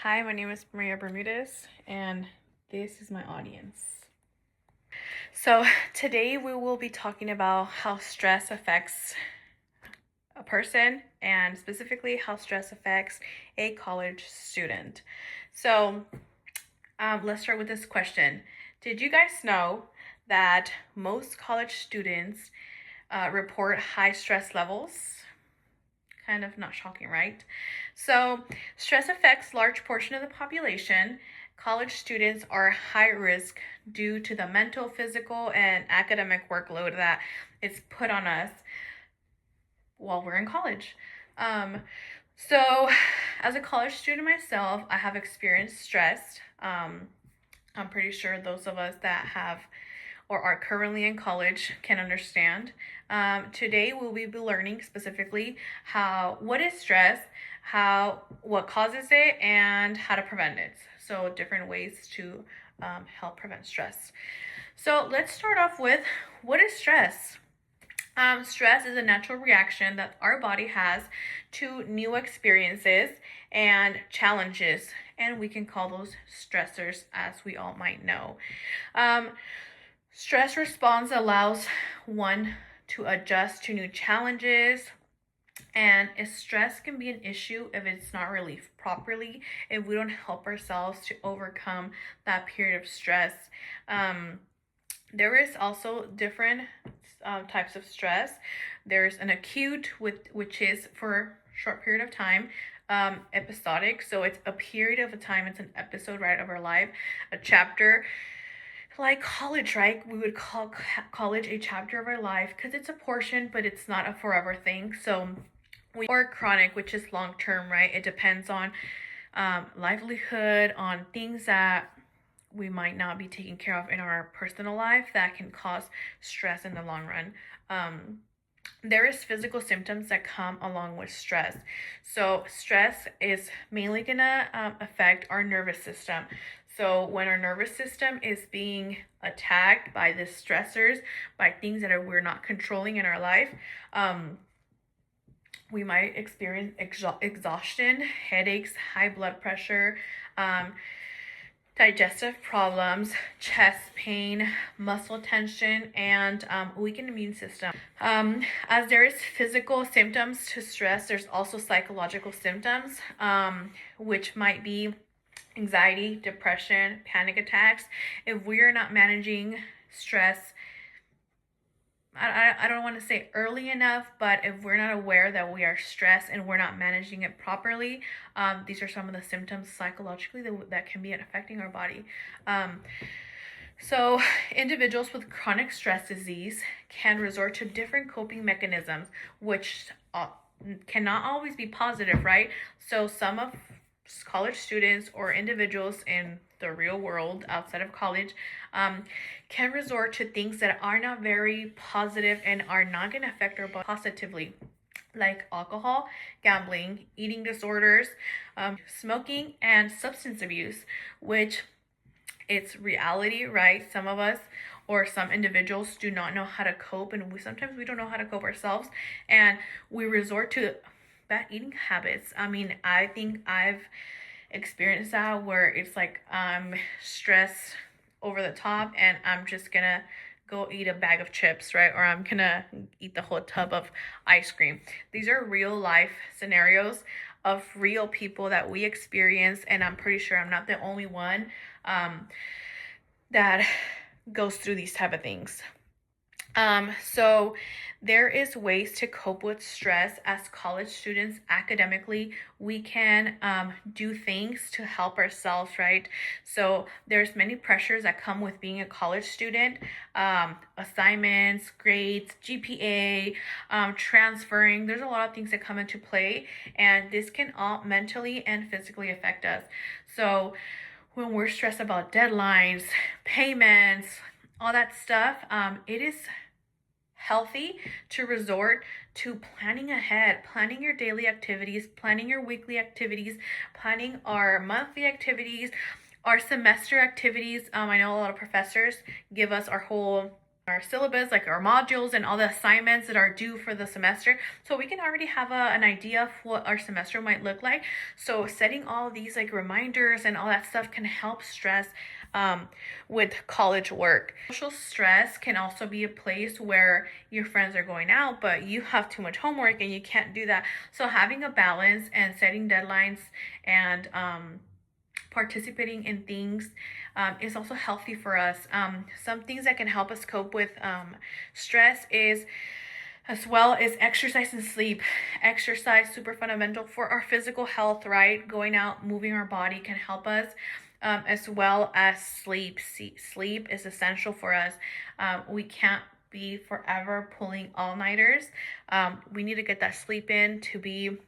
Hi, my name is Maria Bermudez, and this is my audience. So, today we will be talking about how stress affects a person and specifically how stress affects a college student. So, let's start with this question. Did you guys know that most college students report high stress levels? Kind of not shocking, right? So, stress affects large portion of the population. College students are high risk due to the mental, physical, and academic workload that is put on us while we're in college. So, as a college student myself, I have experienced stress. I'm pretty sure those of us that have or are currently in college can understand. Today we'll be learning specifically what is stress, what causes it, and how to prevent it. So different ways to help prevent stress. So let's start off with what is stress. Stress is a natural reaction that our body has to new experiences and challenges, and we can call those stressors, as we all might know. Stress response allows one to adjust to new challenges, and if stress can be an issue if it's not relieved properly, if we don't help ourselves to overcome that period of stress. There is also different types of stress. There's an acute, which is for a short period of time. Episodic, so it's a period of a time, it's an episode, right, of our life, a chapter. Like college, right? We would call college a chapter of our life because it's a portion, but it's not a forever thing. So or chronic, which is long term, right? It depends on livelihood, on things that we might not be taking care of in our personal life that can cause stress in the long run. There is physical symptoms that come along with stress. So stress is mainly gonna affect our nervous system. So when our nervous system is being attacked by the stressors, by things that we're not controlling in our life, we might experience exhaustion, headaches, high blood pressure, digestive problems, chest pain, muscle tension, and weakened immune system. As there is physical symptoms to stress, there's also psychological symptoms, which might be anxiety, depression, panic attacks. If we are not managing stress, I don't want to say early enough, but if we're not aware that we are stressed and we're not managing it properly, these are some of the symptoms psychologically that can be affecting our body. So individuals with chronic stress disease can resort to different coping mechanisms, which cannot always be positive, right? So some of college students or individuals in the real world outside of college can resort to things that are not very positive and are not going to affect our body positively, like alcohol, gambling, eating disorders, smoking, and substance abuse, which it's reality, right? Some of us or some individuals do not know how to cope, and sometimes we don't know how to cope ourselves, and we resort to bad eating habits. I mean, I think I've experienced that where it's like I'm stressed over the top and I'm just gonna go eat a bag of chips, right? Or I'm gonna eat the whole tub of ice cream. These are real life scenarios of real people that we experience, and I'm pretty sure I'm not the only one that goes through these type of things. So there is ways to cope with stress as college students academically. We can do things to help ourselves, right? So there's many pressures that come with being a college student, assignments, grades, GPA, transferring. There's a lot of things that come into play, and this can all mentally and physically affect us. So when we're stressed about deadlines, payments, all that stuff, it is healthy to resort to planning ahead, planning your daily activities, planning your weekly activities, planning our monthly activities, our semester activities. I know a lot of professors give us our whole our syllabus, like our modules and all the assignments that are due for the semester, so we can already have an idea of what our semester might look like. So setting all these like reminders and all that stuff can help stress with college work. Social stress can also be a place where your friends are going out, but you have too much homework and you can't do that. So having a balance and setting deadlines and participating in things is also healthy for us. Some things that can help us cope with stress is as well as exercise and sleep. Exercise, super fundamental for our physical health, right? Going out, moving our body can help us. As well as sleep. Sleep is essential for us. We can't be forever pulling all-nighters. We need to get that sleep in to be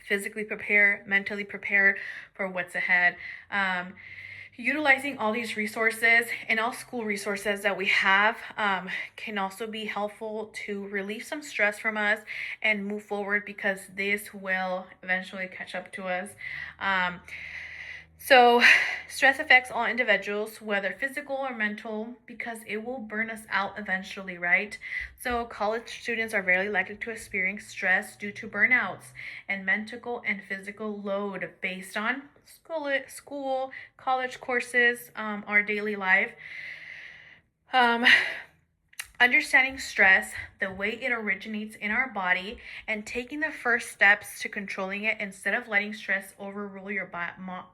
physically prepared, mentally prepared for what's ahead. Utilizing all these resources and all school resources that we have can also be helpful to relieve some stress from us and move forward, because this will eventually catch up to us. So stress affects all individuals, whether physical or mental, because it will burn us out eventually, right? So college students are very likely to experience stress due to burnouts and mental and physical load based on school, college courses, our daily life. Understanding stress, the way it originates in our body, and taking the first steps to controlling it instead of letting stress overrule your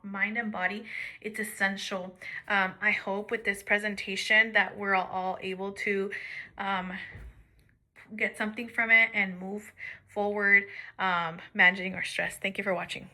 mind and body, it's essential. I hope with this presentation that we're all able to get something from it and move forward managing our stress. Thank you for watching.